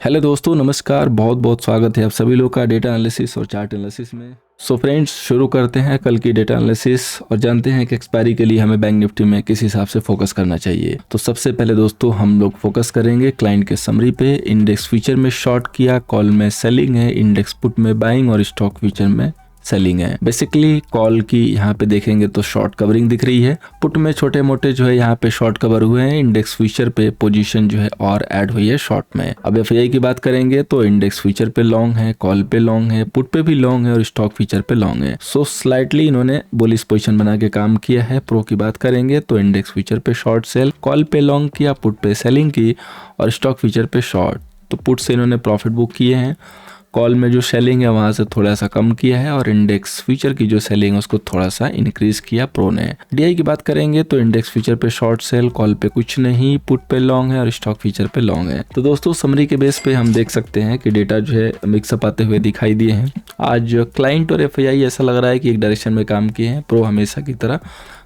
Hello दोस्तों, नमस्कार। बहुत बहुत स्वागत है आप सभी लोग का डेटा एनालिसिस और चार्ट एनालिसिस में। सो फ्रेंड्स, शुरू करते हैं कल की डेटा एनालिसिस और जानते हैं कि एक्सपायरी के लिए हमें बैंक निफ्टी में किस हिसाब से फोकस करना चाहिए। तो सबसे पहले दोस्तों हम लोग फोकस करेंगे क्लाइंट के समरी पे। इंडेक्स फ्यूचर में शॉर्ट किया, कॉल में सेलिंग है, इंडेक्स पुट में बाइंग और स्टॉक फ्यूचर में सेलिंग है। बेसिकली कॉल की यहाँ पे देखेंगे तो शॉर्ट कवरिंग दिख रही है, पुट में छोटे मोटे जो है यहाँ पे शॉर्ट कवर हुए हैं, इंडेक्स फ्यूचर पे पोजीशन जो है और ऐड हुई है शॉर्ट में। अब एफआईआई की बात करेंगे तो इंडेक्स फ्यूचर पे लॉन्ग है, कॉल पे लॉन्ग है, पुट पे भी लॉन्ग है और स्टॉक फ्यूचर पे लॉन्ग है। सो स्लाइटली इन्होंने बुलिश पोजीशन बना के काम किया है। प्रो की बात करेंगे तो इंडेक्स फ्यूचर पे शॉर्ट सेल, कॉल पे लॉन्ग किया, पुट पे सेलिंग की और स्टॉक फ्यूचर पे शॉर्ट। तो पुट से इन्होंने प्रॉफिट बुक किए हैं, कॉल में जो सेलिंग है वहां से थोड़ा सा कम किया है और इंडेक्स फ्यूचर की जो सेलिंग है उसको थोड़ा सा इंक्रीज किया प्रो ने। डीआई की बात करेंगे तो इंडेक्स फ्यूचर पे शॉर्ट सेल, कॉल पे कुछ नहीं, पुट पे लॉन्ग है और स्टॉक फ्यूचर पे लॉन्ग है। तो दोस्तों समरी के बेस पे हम देख सकते हैं कि डेटा जो है मिक्सअप आते हुए दिखाई दिए हैं। आज क्लाइंट और एफआईआई ऐसा लग रहा है कि एक डायरेक्शन में काम किए हैं, प्रो हमेशा की तरह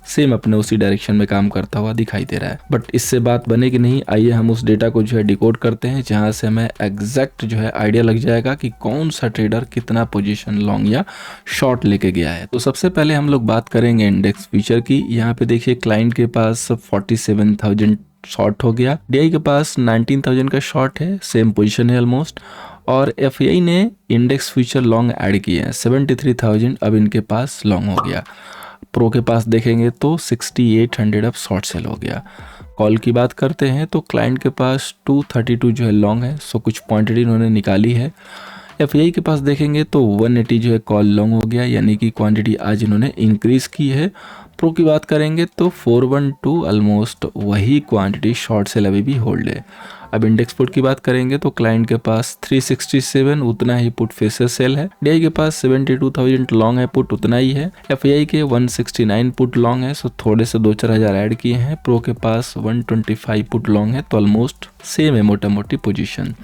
सेम अपने उसी डायरेक्शन में काम करता हुआ दिखाई दे रहा है। बट इससे बात बनेगी नहीं। आइए हम उस डेटा को जो है डिकोड करते हैं, जहां से हमें एग्जैक्ट जो है आइडिया लग जाएगा कि कौन सा ट्रेडर कितना पोजीशन लॉन्ग या शॉर्ट लेके गया है। तो सबसे पहले हम लोग बात करेंगे इंडेक्स फ्यूचर की। यहाँ पे देखिए क्लाइंट के पास 47,000 शॉर्ट हो गया, डीआई के पास 19,000 का शॉर्ट है, सेम पोजीशन है ऑलमोस्ट। और एफआईआई ने इंडेक्स फ्यूचर लॉन्ग ऐड किए हैं, 73,000 अब इनके पास लॉन्ग हो गया। प्रो के पास देखेंगे तो 6800 अब शॉर्ट सेल हो गया। कॉल की बात करते हैं तो क्लाइंट के पास 232 जो है लॉन्ग है, सो कुछ क्वांटिटी इन्होंने निकाली है। एफआईआई के पास देखेंगे तो 180 जो है कॉल लॉन्ग हो गया, यानी कि क्वांटिटी आज इन्होंने इंक्रीज की है। प्रो की बात करेंगे तो 412 ऑलमोस्ट वही क्वांटिटी शॉर्ट सेल अभी भी होल्ड है। अब इंडेक्स पुट की बात करेंगे तो क्लाइंट के पास 367 उतना ही पुट फेसेस सेल है, डीआई के पास 72,000 लॉन्ग है, पुट उतना ही है। एफआईआई के 169 पुट लॉन्ग है, सो थोड़े से 2-4 हजार ऐड किए हैं। प्रो के पास 125 पुट लॉन्ग है, तो ऑलमोस्ट सेम है मोटा मोटी पोजीशन।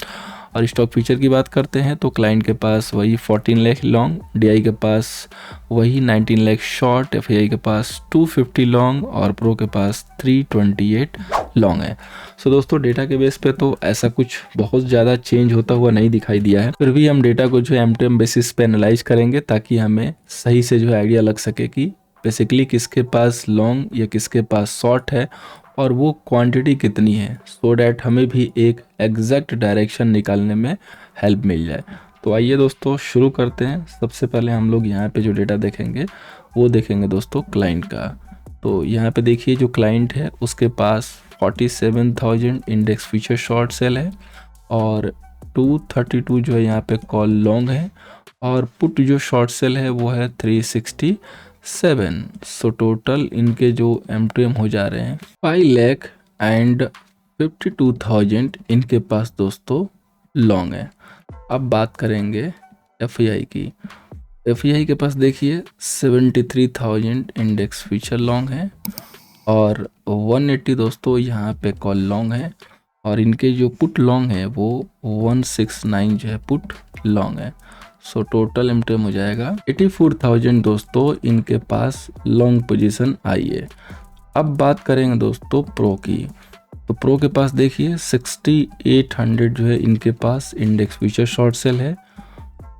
और स्टॉक फ्यूचर की बात करते हैं तो क्लाइंट के पास वही 14 लाख लॉन्ग, डीआई के पास वही 19 लाख शॉर्ट, एफआईआई के पास 250 लॉन्ग और प्रो के पास 328 लॉन्ग है। सो दोस्तों डेटा के बेस पे तो ऐसा कुछ बहुत ज़्यादा चेंज होता हुआ नहीं दिखाई दिया है, फिर भी हम डेटा को जो है एमटीएम बेसिस पे एनालाइज करेंगे ताकि हमें सही से जो है आइडिया लग सके कि बेसिकली किसके पास लॉन्ग या किसके पास शॉर्ट है और वो क्वांटिटी कितनी है, सो डैट हमें भी एक एग्जैक्ट डायरेक्शन निकालने में हेल्प मिल जाए। तो आइए दोस्तों शुरू करते हैं। सबसे पहले हम लोग यहाँ पे जो डेटा देखेंगे वो देखेंगे दोस्तों क्लाइंट का। तो यहाँ पे देखिए जो क्लाइंट है उसके पास 47,000 इंडेक्स फ्यूचर शॉर्ट सेल है और 232 जो है यहाँ पे कॉल लॉन्ग है और पुट जो शॉर्ट सेल है वो है 367। सो टोटल इनके जो M2M हो जा रहे हैं 5,52,000 इनके पास दोस्तों लॉन्ग है। अब बात करेंगे एफआईआई की। एफआईआई के पास देखिए 73,000 इंडेक्स फ्यूचर लॉन्ग है और 180 दोस्तों यहाँ पे कॉल लॉन्ग है और इनके जो पुट लॉन्ग है वो 169 जो है पुट लॉन्ग है। सो टोटल M2M हो जाएगा 84,000 दोस्तों इनके पास लॉन्ग पोजीशन आई है। अब बात करेंगे दोस्तों प्रो की। तो प्रो के पास देखिए 6800 जो है इनके पास इंडेक्स फ्यूचर शॉर्ट सेल है,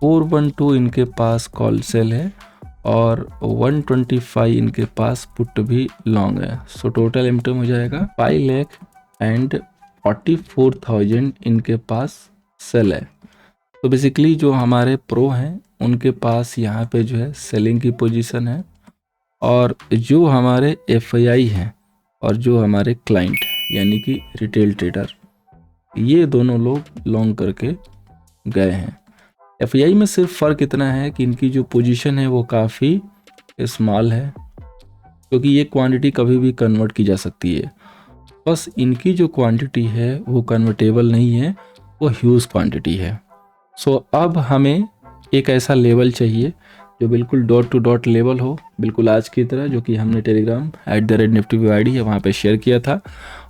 412 इनके पास कॉल सेल है और 125 इनके पास पुट भी लॉन्ग है। सो टोटल M2M हो जाएगा 5,44,000 इनके पास सेल है। तो बेसिकली जो हमारे प्रो हैं उनके पास यहाँ पे जो है सेलिंग की पोजीशन है और जो हमारे एफआईआई हैं और जो हमारे क्लाइंट यानी कि रिटेल ट्रेडर, ये दोनों लोग लॉन्ग करके गए हैं। एफआईआई में सिर्फ फ़र्क इतना है कि इनकी जो पोजीशन है वो काफ़ी स्मॉल है, क्योंकि ये क्वांटिटी कभी भी कन्वर्ट की जा सकती है। बस इनकी जो क्वांटिटी है वो कन्वर्टेबल नहीं है, वो ह्यूज क्वांटिटी है। सो अब हमें एक ऐसा लेवल चाहिए जो बिल्कुल डॉट टू डॉट लेवल हो, बिल्कुल आज की तरह, जो कि हमने टेलीग्राम @niftyview है वहाँ पे शेयर किया था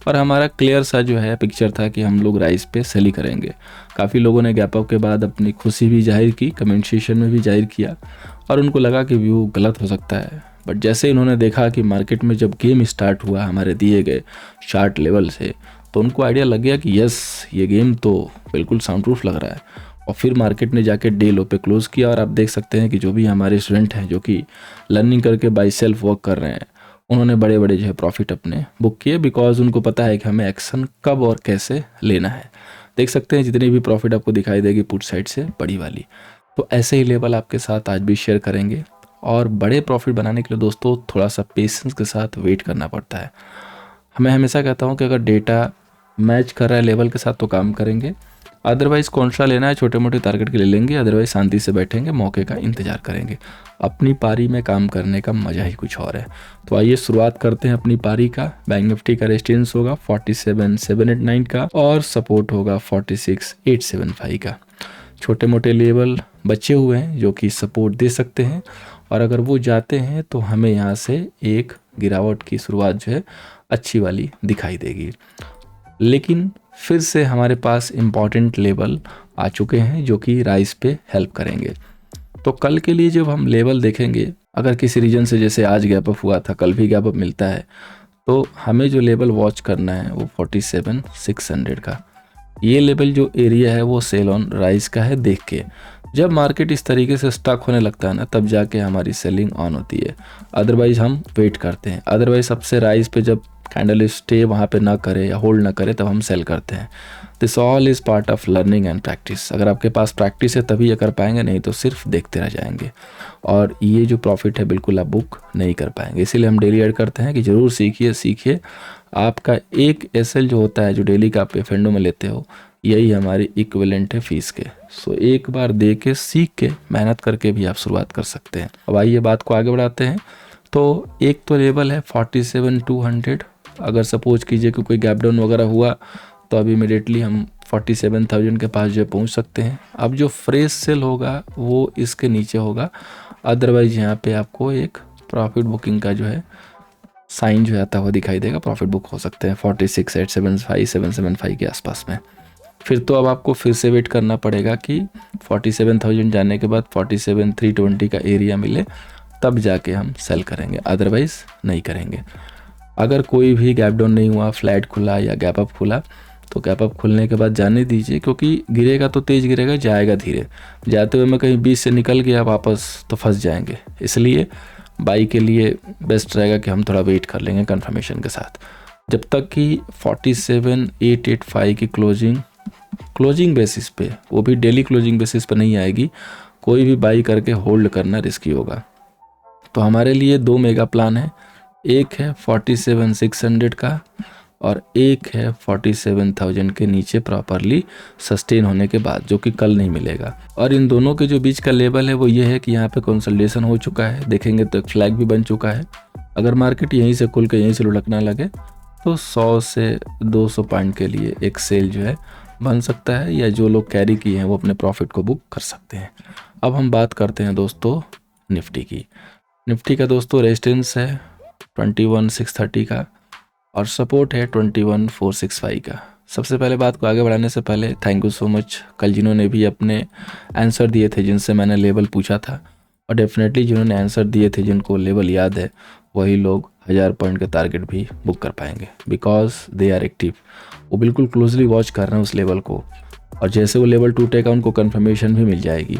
और हमारा क्लियर सा जो है पिक्चर था कि हम लोग राइस पे सेल ही करेंगे। काफ़ी लोगों ने गैप अप के बाद अपनी खुशी भी जाहिर की, कमेंट सेक्शन में भी जाहिर किया और उनको लगा कि व्यू गलत हो सकता है। बट जैसे इन्होंने देखा कि मार्केट में जब गेम स्टार्ट हुआ हमारे दिए गए चार्ट लेवल से, तो उनको आइडिया लग गया कि यस ये गेम तो बिल्कुल साउंड प्रूफ लग रहा है, और फिर मार्केट ने जाके डे लो पे क्लोज़ किया। और आप देख सकते हैं कि जो भी हमारे स्टूडेंट हैं जो कि लर्निंग करके बाई सेल्फ वर्क कर रहे हैं, उन्होंने बड़े बड़े जो है प्रॉफिट अपने बुक किए, बिकॉज उनको पता है कि हमें एक्शन कब और कैसे लेना है। देख सकते हैं जितनी भी प्रॉफिट आपको दिखाई देगी पुट साइड से बड़ी वाली। तो ऐसे ही लेवल आपके साथ आज भी शेयर करेंगे। और बड़े प्रॉफिट बनाने के लिए दोस्तों थोड़ा सा पेशेंस के साथ वेट करना पड़ता है। मैं हमेशा कहता हूँ कि अगर डेटा मैच कर रहा है लेवल के साथ तो काम करेंगे, अदरवाइज़ कौन सा लेना है छोटे मोटे टारगेट के ले लेंगे, अदरवाइज शांति से बैठेंगे, मौके का इंतजार करेंगे। अपनी पारी में काम करने का मज़ा ही कुछ और है। तो आइए शुरुआत करते हैं अपनी पारी का। बैंक निफ्टी का रेजिस्टेंस होगा 47,789 का और सपोर्ट होगा 46,875 का। छोटे मोटे लेवल बचे हुए हैं जो कि सपोर्ट दे सकते हैं, और अगर वो जाते हैं तो हमें यहाँ से एक गिरावट की शुरुआत जो है अच्छी वाली दिखाई देगी। लेकिन फिर से हमारे पास इम्पॉर्टेंट लेवल आ चुके हैं जो कि राइज पे हेल्प करेंगे। तो कल के लिए जब हम लेवल देखेंगे, अगर किसी रीजन से जैसे आज गैप अप हुआ था, कल भी गैप अप मिलता है, तो हमें जो लेवल वॉच करना है वो 47,600 का। ये लेवल जो एरिया है वो सेल ऑन राइज का है। देख के जब मार्केट इस तरीके से स्टक होने लगता है ना, तब जाके हमारी सेलिंग ऑन होती है, अदरवाइज हम वेट करते हैं। अदरवाइज सबसे राइज पे जब कैंडल स्टे वहाँ पे ना करे या होल्ड ना करे तब हम सेल करते हैं। This all is part of learning and practice. अगर आपके पास प्रैक्टिस है तभी ये कर पाएंगे, नहीं तो सिर्फ देखते रह जाएंगे, और ये जो प्रॉफिट है बिल्कुल आप बुक नहीं कर पाएंगे। इसीलिए हम डेली ऐड करते हैं कि ज़रूर सीखिए। आपका एक एसएल जो होता है, जो डेली का आप एफएनडो में लेते हो, यही हमारी इक्विवेलेंट है फीस के। सो एक बार दे के सीख के मेहनत करके भी आप शुरुआत कर सकते हैं। अब आइए बात को आगे बढ़ाते हैं। तो एक तो लेवल है 47,200। अगर सपोज कीजिए कि कोई गैप डाउन वगैरह हुआ तो अभी इमीडिएटली हम 47,000 के पास जो पहुंच सकते हैं। अब जो फ्रेश सेल होगा वो इसके नीचे होगा, अदरवाइज यहाँ पे आपको एक प्रॉफिट बुकिंग का जो है साइन जो आता हुआ दिखाई देगा। प्रॉफिट बुक हो सकते हैं 46,875 775 के आसपास में। फिर तो अब आपको फिर से वेट करना पड़ेगा कि 47,000 जाने के बाद 47,320 का एरिया मिले, तब जाके हम सेल करेंगे, अदरवाइज नहीं करेंगे। अगर कोई भी गैप डाउन नहीं हुआ, फ्लैट खुला या गैप अप खुला, तो गैप अप खुलने के बाद जाने दीजिए, क्योंकि गिरेगा तो तेज़ गिरेगा, जाएगा धीरे। जाते हुए मैं कहीं बीच से निकल गया वापस तो फंस जाएंगे। इसलिए बाई के लिए बेस्ट रहेगा कि हम थोड़ा वेट कर लेंगे कंफर्मेशन के साथ, जब तक कि 47,885 की क्लोजिंग बेसिस पे, वो भी डेली क्लोजिंग बेसिस पे नहीं आएगी। कोई भी बाई करके होल्ड करना रिस्की होगा। तो हमारे लिए दो मेगा प्लान है, एक है 47,600 का और एक है 47,000 के नीचे प्रॉपरली सस्टेन होने के बाद, जो कि कल नहीं मिलेगा। और इन दोनों के जो बीच का लेवल है वो ये है कि यहाँ पे कंसोलिडेशन हो चुका है, देखेंगे तो एक फ्लैग भी बन चुका है। अगर मार्केट यहीं से खुल के यहीं से लुढ़कना लगे तो 100 से 200 पॉइंट के लिए एक सेल जो है बन सकता है, या जो लोग कैरी किए हैं वो अपने प्रॉफिट को बुक कर सकते हैं। अब हम बात करते हैं दोस्तों निफ्टी की। निफ्टी का दोस्तों रेजिस्टेंस है 21,630 का और सपोर्ट है 21,465 का। सबसे पहले बात को आगे बढ़ाने से पहले थैंक यू सो मच कल जिन्होंने भी अपने आंसर दिए थे, जिनसे मैंने लेवल पूछा था, और डेफिनेटली जिन्होंने आंसर दिए थे, जिनको लेवल याद है, वही लोग 1000 पॉइंट के टारगेट भी बुक कर पाएंगे, बिकॉज दे आर एक्टिव। वो बिल्कुल क्लोजली वॉच कर रहे हैं उस लेवल को, और जैसे वो लेवल टूटेगा उनको कंफर्मेशन भी मिल जाएगी,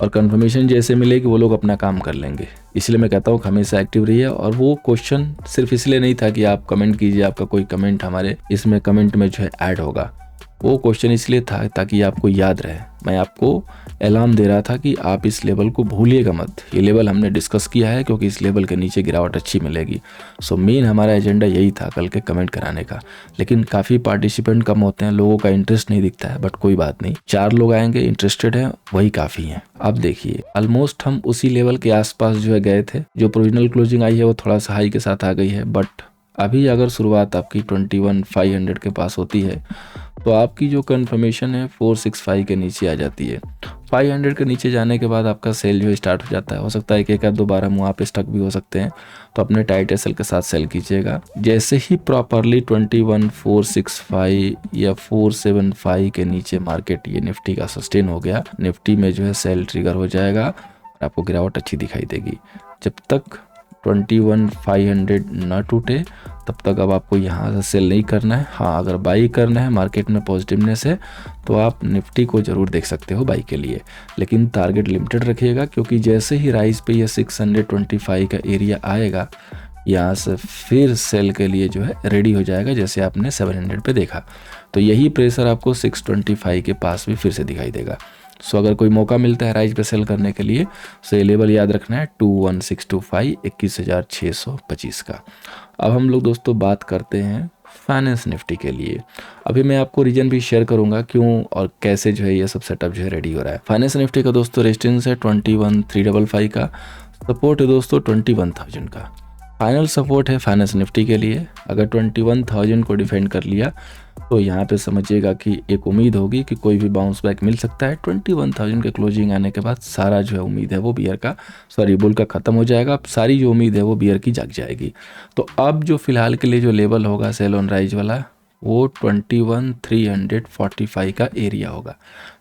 और कंफर्मेशन जैसे मिलेगी वो लोग अपना काम कर लेंगे। इसलिए मैं कहता हूँ कि हमेशा एक्टिव रहिए। और वो क्वेश्चन सिर्फ इसलिए नहीं था कि आप कमेंट कीजिए, आपका कोई कमेंट हमारे इसमें कमेंट में जो है ऐड होगा, वो क्वेश्चन इसलिए था ताकि आपको याद रहे। मैं आपको अलार्म दे रहा था कि आप इस लेवल को भूलिएगा मत। ये लेवल हमने डिस्कस किया है क्योंकि इस लेवल के नीचे गिरावट अच्छी मिलेगी। सो मेन हमारा एजेंडा यही था कल के कमेंट कराने का, लेकिन काफ़ी पार्टिसिपेंट कम होते हैं, लोगों का इंटरेस्ट नहीं दिखता है, बट कोई बात नहीं, 4 लोग आएंगे इंटरेस्टेड हैं, वही काफ़ी हैं। अब देखिए ऑलमोस्ट हम उसी लेवल के आसपास जो है गए थे। जो प्रोविजनल क्लोजिंग आई है वो थोड़ा सा हाई के साथ आ गई है, बट अभी अगर शुरुआत आपकी 21,500 के पास होती है तो आपकी जो कंफर्मेशन है 465 के नीचे आ जाती है। 500 के नीचे जाने के बाद आपका सेल जो स्टार्ट हो जाता है। हो सकता है कि एक आध दोबारा वहाँ पे स्टक भी हो सकते हैं, तो अपने टाइट एसएल के साथ सेल कीजिएगा। जैसे ही प्रॉपरली 21,465 या 475 के नीचे मार्केट ये निफ्टी का सस्टेन हो गया, निफ्टी में जो है सेल ट्रिगर हो जाएगा और आपको गिरावट अच्छी दिखाई देगी। जब तक 21,500 ना टूटे तब तक अब आपको यहाँ से सेल नहीं करना है। हाँ, अगर बाई करना है, मार्केट में पॉजिटिवनेस है, तो आप निफ्टी को ज़रूर देख सकते हो बाई के लिए, लेकिन टारगेट लिमिटेड रखिएगा, क्योंकि जैसे ही राइज पे ये 625 का एरिया आएगा, यहाँ से फिर सेल के लिए जो है रेडी हो जाएगा, जैसे आपने 700 पे देखा। तो यही प्रेशर आपको 625 के पास भी फिर से दिखाई देगा। सो अगर कोई मौका मिलता है राइज पे सेल करने के लिए, सो ये लेवल याद रखना है 21,625, 21,625 का। अब हम लोग दोस्तों बात करते हैं फाइनेंस निफ्टी के लिए। अभी मैं आपको रीजन भी शेयर करूंगा क्यों और कैसे जो है ये सब सेटअप जो है रेडी हो रहा है। फाइनेंस निफ्टी का दोस्तों रेजिस्टेंस है 21,355 का, सपोर्ट है दोस्तों 21,000 का, फाइनल सपोर्ट है फाइनेंस निफ्टी के लिए। अगर 21,000 को डिफेंड कर लिया तो यहाँ पे समझिएगा कि एक उम्मीद होगी कि कोई भी बाउंस बैक मिल सकता है। 21,000 के क्लोजिंग आने के बाद सारा जो है उम्मीद है वो बुल का ख़त्म हो जाएगा। अब सारी जो उम्मीद है वो बियर की जाग जाएगी। तो अब जो फिलहाल के लिए जो लेवल होगा सेल ऑन राइज वाला, वो 21,345 का एरिया होगा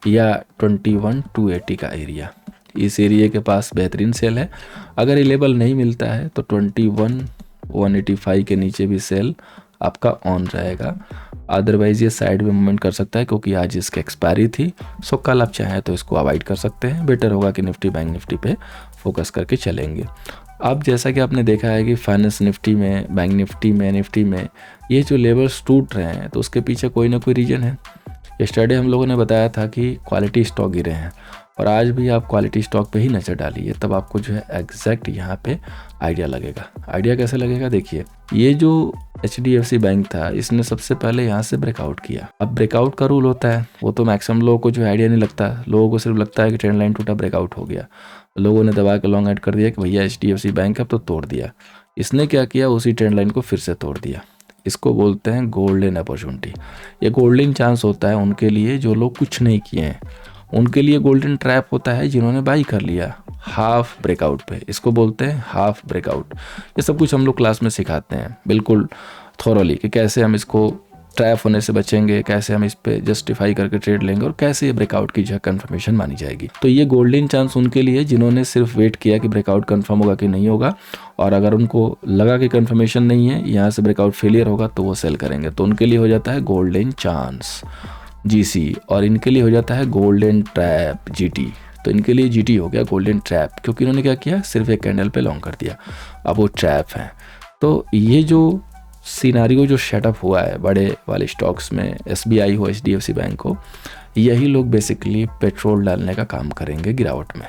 या 21,280 का एरिया। इस एरिया के पास बेहतरीन सेल है। अगर ये लेवल नहीं मिलता है तो 21,185 के नीचे भी सेल आपका ऑन रहेगा। अदरवाइज ये साइड में मूवमेंट कर सकता है, क्योंकि आज इसकी एक्सपायरी थी। सो कल आप चाहें तो इसको अवॉइड कर सकते हैं। बेटर होगा कि निफ्टी बैंक निफ्टी पे फोकस करके चलेंगे। अब जैसा कि आपने देखा है कि फाइनेंस निफ्टी में, बैंक निफ्टी में ये जो लेवल्स टूट रहे हैं, तो उसके पीछे कोई ना कोई रीजन है। यस्टरडे हम लोगों ने बताया था कि क्वालिटी स्टॉक गिरे हैं, और आज भी आप क्वालिटी स्टॉक पे ही नज़र डालिए, तब आपको जो है एग्जैक्ट यहाँ पे आइडिया लगेगा। आइडिया कैसे लगेगा, देखिए ये जो HDFC बैंक था, इसने सबसे पहले यहाँ से ब्रेकआउट किया। अब ब्रेकआउट का रूल होता है, वो तो मैक्सिमम लोगों को जो आइडिया नहीं लगता, लोगों को सिर्फ लगता है कि ट्रेंड लाइन टूटा, ब्रेकआउट हो गया, लोगों ने दबा के लॉन्ग ऐड कर दिया कि भैया HDFC बैंक अब तो तोड़ दिया। इसने क्या किया, उसी ट्रेंड लाइन को फिर से तोड़ दिया। इसको बोलते हैं गोल्डन अपॉर्चुनिटी। ये गोल्डन चांस होता है उनके लिए जो लोग कुछ नहीं किए हैं, उनके लिए गोल्डन ट्रैप होता है जिन्होंने बाई कर लिया हाफ ब्रेकआउट पे। इसको बोलते हैं हाफ ब्रेकआउट। ये सब कुछ हम लोग क्लास में सिखाते हैं बिल्कुल थॉरली, कि कैसे हम इसको ट्रैप होने से बचेंगे, कैसे हम इस पे जस्टिफाई करके ट्रेड लेंगे, और कैसे ये ब्रेकआउट की जो कंफर्मेशन मानी जाएगी। तो ये गोल्डन चांस उनके लिए जिन्होंने सिर्फ वेट किया कि ब्रेकआउट कंफर्म होगा कि नहीं होगा, और अगर उनको लगा कि कंफर्मेशन नहीं है, यहाँ से ब्रेकआउट फेलियर होगा, तो वो सेल करेंगे। तो उनके लिए हो जाता है गोल्डन चांस GC, और इनके लिए हो जाता है गोल्डन ट्रैप GT। तो इनके लिए GT हो गया गोल्डन ट्रैप, क्योंकि इन्होंने क्या किया, सिर्फ एक कैंडल पे लॉन्ग कर दिया, अब वो ट्रैप है। तो ये जो सिनारियो जो सेटअप हुआ है बड़े वाले स्टॉक्स में, SBI हो, HDFC बैंक हो, यही लोग बेसिकली पेट्रोल डालने का काम करेंगे गिरावट में।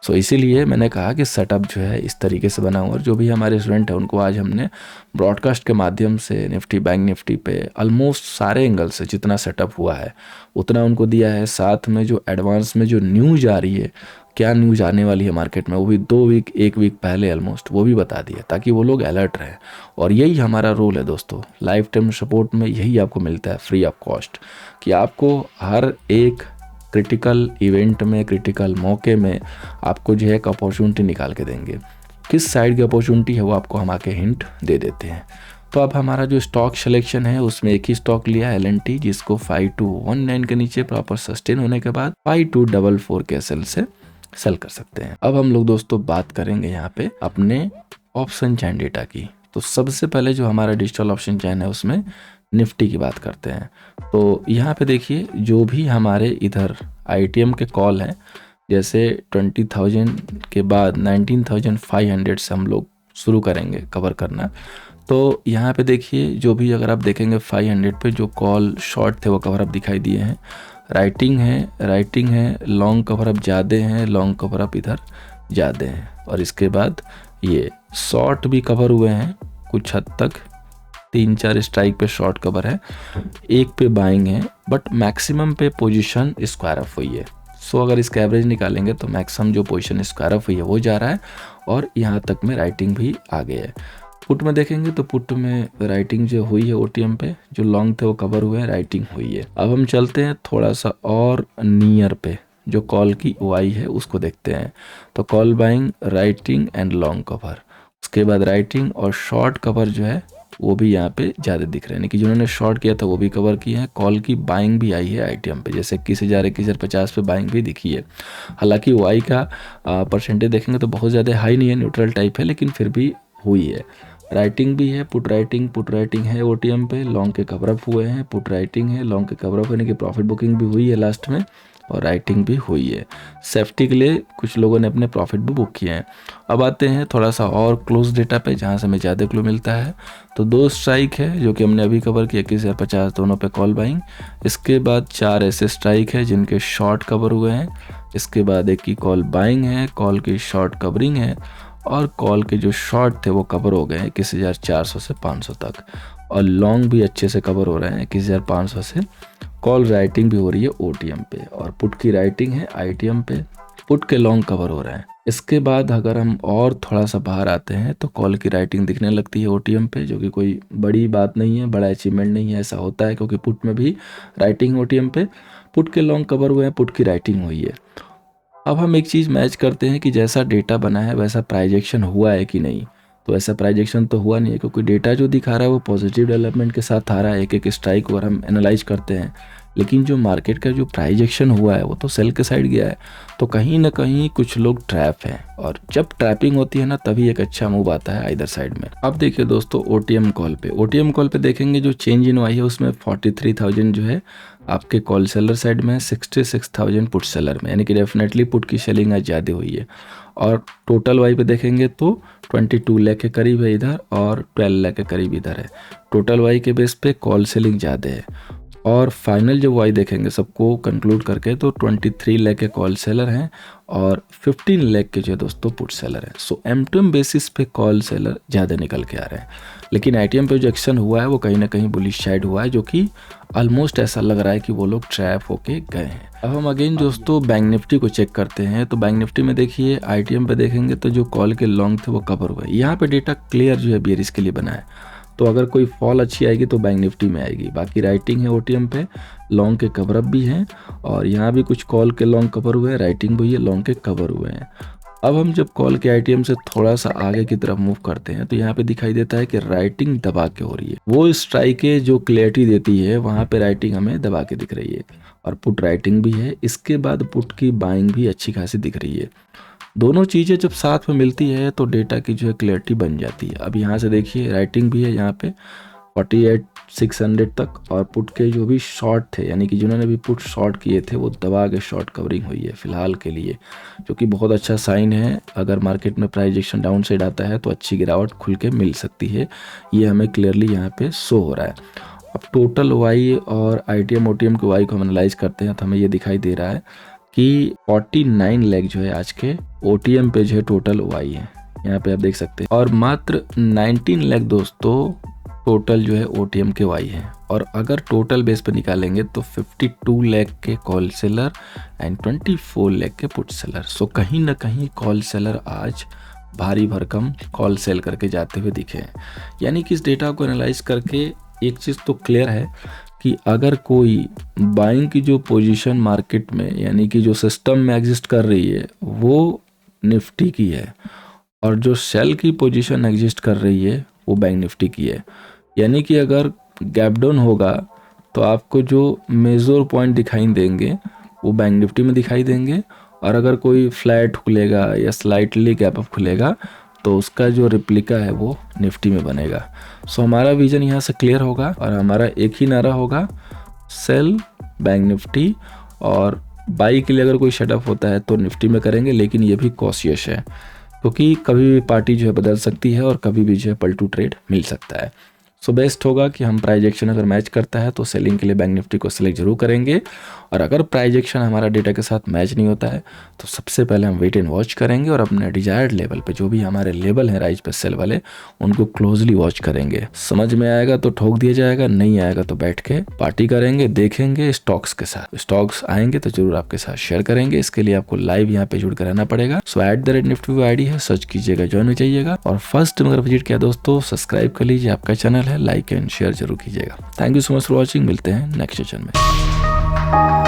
सो इसीलिए मैंने कहा कि सेटअप जो है इस तरीके से बना हुआ, और जो भी हमारे स्टूडेंट हैं उनको आज हमने ब्रॉडकास्ट के माध्यम से निफ्टी बैंक निफ्टी पे ऑलमोस्ट सारे एंगल से जितना सेटअप हुआ है उतना उनको दिया है। साथ में जो एडवांस में जो न्यूज़ आ रही है, क्या न्यूज़ आने वाली है मार्केट में, वो भी 2 वीक 1 वीक पहले ऑलमोस्ट वो भी बता दिया, ताकि वो लोग अलर्ट रहें। और यही हमारा रोल है दोस्तों, लाइफ टाइम सपोर्ट में यही आपको मिलता है फ्री ऑफ कॉस्ट, कि आपको हर एक क्रिटिकल इवेंट में, क्रिटिकल मौके में आपको जो है एक अपॉर्चुनिटी निकाल के देंगे। किस साइड की अपॉर्चुनिटी है वो आपको हम आके हिंट दे देते हैं। तो अब हमारा जो स्टॉक सिलेक्शन है उसमें एक ही स्टॉक लिया L&T, जिसको 5219 के नीचे प्रॉपर सस्टेन होने के बाद 5244 के सेल से सेल कर सकते हैं। अब हम लोग दोस्तों बात करेंगे यहाँ पे अपने ऑप्शन चैन डेटा की। तो सबसे पहले जो हमारा डिजिटल ऑप्शन चैन है उसमें निफ्टी की बात करते हैं। तो यहाँ पे देखिए जो भी हमारे इधर ITM के कॉल हैं, जैसे 20,000 के बाद 19,500 से हम लोग शुरू करेंगे कवर करना। तो यहाँ पे देखिए जो भी, अगर आप देखेंगे 500 पे जो कॉल शॉर्ट थे वो कवर अप दिखाई दिए हैं, राइटिंग है, लॉन्ग कवर अप ज़्यादा हैं, लॉन्ग कवर अप इधर ज़्यादा हैं, और इसके बाद ये शॉर्ट भी कवर हुए हैं कुछ हद तक, 3-4 स्ट्राइक पे शॉर्ट कवर है, एक पे बाइंग है, बट मैक्सिमम पे पोजीशन स्क्वायर ऑफ हुई है। सो अगर इसका एवरेज निकालेंगे तो मैक्सिमम जो पोजीशन स्क्वायर ऑफ हुई है वो जा रहा है, और यहाँ तक में राइटिंग भी आ गया है। पुट में देखेंगे तो पुट में राइटिंग जो हुई है OTM पे, जो लॉन्ग थे वो कवर हुए हैं, राइटिंग हुई है। अब हम चलते हैं थोड़ा सा और नियर पे, जो कॉल की OI है उसको देखते हैं। तो call buying, writing and long cover, उसके बाद राइटिंग और शॉर्ट कवर जो है वो भी यहाँ पे ज़्यादा दिख रहे हैं, कि जिन्होंने शॉर्ट किया था वो भी कवर किए हैं। कॉल की बाइंग भी आई है ITM पे, जैसे 21,050 पे बाइंग भी दिखी है। हालांकि OI का परसेंटेज देखेंगे तो बहुत ज़्यादा हाई नहीं है, न्यूट्रल टाइप है, लेकिन फिर भी हुई है। राइटिंग भी है, पुट राइटिंग है ओटीएम पे, लॉन्ग के कवर अप हुए हैं, पुट राइटिंग है, लॉन्ग के कवर अप यानी कि प्रॉफिट बुकिंग भी हुई है लास्ट में, और राइटिंग भी हुई है। सेफ्टी के लिए कुछ लोगों ने अपने प्रॉफिट भी बुक किए हैं। अब आते हैं थोड़ा सा और क्लोज डेटा पे जहाँ से हमें ज़्यादा क्लू मिलता है। तो 2 स्ट्राइक है जो कि हमने अभी कवर किया, 21,050 दोनों पे कॉल बाइंग। इसके बाद 4 ऐसे स्ट्राइक है जिनके शॉर्ट कवर हुए हैं। इसके बाद एक की कॉल बाइंग है, कॉल की शॉर्ट कवरिंग है, और कॉल के जो शॉर्ट थे वो कवर हो गए हैं 21,400 से 500 तक, और लॉन्ग भी अच्छे से कवर हो रहे हैं 21,500 से। कॉल राइटिंग भी हो रही है ओटीएम पे, और पुट की राइटिंग है आईटीएम पे, पुट के लॉन्ग कवर हो रहे हैं। इसके बाद अगर हम और थोड़ा सा बाहर आते हैं तो कॉल की राइटिंग दिखने लगती है ओटीएम पे, जो कि कोई बड़ी बात नहीं है, बड़ा अचीवमेंट नहीं है, ऐसा होता है क्योंकि पुट में भी राइटिंग ओटीएम पे, पुट के लॉन्ग कवर हुए हैं, पुट की राइटिंग हुई है। अब हम एक चीज़ मैच करते हैं कि जैसा डेटा बना है वैसा प्राइजेक्शन हुआ है कि नहीं। तो ऐसा प्राइजेक्शन तो हुआ नहीं है, क्योंकि डेटा जो दिखा रहा है वो पॉजिटिव डेवलपमेंट के साथ आ रहा है, एक एक स्ट्राइक को हम एनालाइज करते हैं। लेकिन जो मार्केट का जो प्राइजेक्शन हुआ है वो तो सेल के साइड गया है। तो कहीं ना कहीं कुछ लोग ट्रैप हैं, और जब ट्रैपिंग होती है ना तभी एक अच्छा मूव आता है इधर साइड में। अब देखिए दोस्तों, ओटीएम कॉल पे देखेंगे जो चेंज इन वाई है उसमें 43,000 जो है आपके कॉल सेलर साइड में है, 66,000 पुट सेलर में, यानी कि डेफिनेटली पुट की सेलिंग आज ज़्यादा हुई है। और टोटल वाई पे देखेंगे तो 22 लाख के करीब है इधर, और 12 लाख के करीब इधर है। टोटल वाई के बेस पे कॉल सेलिंग ज़्यादा है। और फाइनल जो वाई देखेंगे सबको कंक्लूड करके तो 23 लाख के कॉल सेलर हैं, और 15 लाख के जो है दोस्तों पुट सेलर हैं। सो एम बेसिस पे कॉल सेलर ज़्यादा निकल के आ रहे हैं। लेकिन आईटीएम पे जो एक्शन हुआ है वो कहीं ना कहीं बुलिश साइड हुआ है, जो कि ऑलमोस्ट ऐसा लग रहा है कि वो लोग ट्रैप होके गए हैं। अब हम अगेन दोस्तों बैंक निफ्टी को चेक करते हैं। तो बैंक निफ्टी में देखिए आईटीएम पे देखेंगे तो जो कॉल के लॉन्ग थे वो कवर हुए। यहाँ पे डेटा क्लियर जो है बियरिश के लिए बना है, तो अगर कोई फॉल अच्छी आएगी तो बैंक निफ्टी में आएगी। बाकी राइटिंग है ओटीएम पे, लॉन्ग के कवर अप भी हैं, और यहाँ भी कुछ कॉल के लॉन्ग कवर हुए हैं, राइटिंग भी है, लॉन्ग के कवर हुए हैं। अब हम जब कॉल के आईटीएम से थोड़ा सा आगे की तरफ मूव करते हैं तो यहाँ पे दिखाई देता है कि राइटिंग दबा के हो रही है। वो स्ट्राइकें जो क्लैरिटी देती है वहाँ पे राइटिंग हमें दबा के दिख रही है, और पुट राइटिंग भी है। इसके बाद पुट की बाइंग भी अच्छी खासी दिख रही है। दोनों चीज़ें जब साथ में मिलती है तो डेटा की जो है क्लैरिटी बन जाती है। अब यहाँ से देखिए राइटिंग भी है यहाँ पे 48,600 तक, और पुट के जो भी शॉर्ट थे यानी कि जिन्होंने भी पुट शॉर्ट किए थे वो दबा के शॉर्ट कवरिंग हुई है फिलहाल के लिए, जो कि बहुत अच्छा साइन है। अगर मार्केट में प्राइजेक्शन डाउन साइड आता है तो अच्छी गिरावट खुल के मिल सकती है, ये हमें क्लियरली यहाँ पे शो हो रहा है। अब टोटल वाई और आईटीएम ओटीएम के वाई को हम एनालाइज करते हैं तो हमें ये दिखाई दे रहा है कि 49 लाख जो है आज के ओटीएम पे जो है टोटल वाई है, यहाँ पे आप देख सकते हैं, और मात्र 19 लाख दोस्तों टोटल जो है ओटीएम के वाई है। और अगर टोटल बेस पे निकालेंगे तो 52 लाख के कॉल सेलर एंड 24 लाख के पुट सेलर। सो कहीं ना कहीं कॉल सेलर आज भारी भरकम कॉल सेल करके जाते हुए दिखे हैं। यानी कि इस डेटा को एनालाइज करके एक चीज़ तो क्लियर है कि अगर कोई बाइंग की जो पोजीशन मार्केट में यानी कि जो सिस्टम में एग्जिस्ट कर रही है वो निफ्टी की है, और जो सेल की पोजीशन एग्जिस्ट कर रही है वो बैंक निफ्टी की है। यानी कि अगर गैप डाउन होगा तो आपको जो मेजर पॉइंट दिखाई देंगे वो बैंक निफ्टी में दिखाई देंगे, और अगर कोई फ्लैट खुलेगा या स्लाइटली गैप अप खुलेगा तो उसका जो रिप्लिका है वो निफ्टी में बनेगा। सो हमारा विजन यहाँ से क्लियर होगा, और हमारा एक ही नारा होगा, सेल बैंक निफ्टी, और बाई के लिए अगर कोई सेटअप होता है तो निफ्टी में करेंगे, लेकिन ये भी कॉशियस है क्योंकि कभी भी पार्टी जो है बदल सकती है और कभी भी जो है पलटू ट्रेड मिल सकता है। सो बेस्ट होगा कि हम प्राइस एक्शन अगर मैच करता है तो सेलिंग के लिए बैंक निफ्टी को सिलेक्ट जरूर करेंगे, और अगर प्राइस एक्शन हमारा डेटा के साथ मैच नहीं होता है तो सबसे पहले हम वेट एंड वॉच करेंगे, और अपने डिजायर्ड लेवल पे जो भी हमारे लेवल हैं राइज पे सेल वाले उनको क्लोजली वॉच करेंगे। समझ में आएगा तो ठोक दिया जाएगा, नहीं आएगा तो बैठ के पार्टी करेंगे, देखेंगे स्टॉक्स के साथ। स्टॉक्स आएंगे तो जरूर आपके साथ शेयर करेंगे, इसके लिए आपको लाइव यहाँ पे जुड़ कर रहना पड़ेगा। सो @निफ्टी आईडी है, सर्च कीजिएगा, ज्वाइन हो जाइएगा, और फर्स्ट अगर विजिट किया दोस्तों सब्सक्राइब कर लीजिए, आपका चैनल है, लाइक एंड शेयर जरूर कीजिएगा। Thank you so much for watching, मिलते हैं नेक्स्ट सेशन में।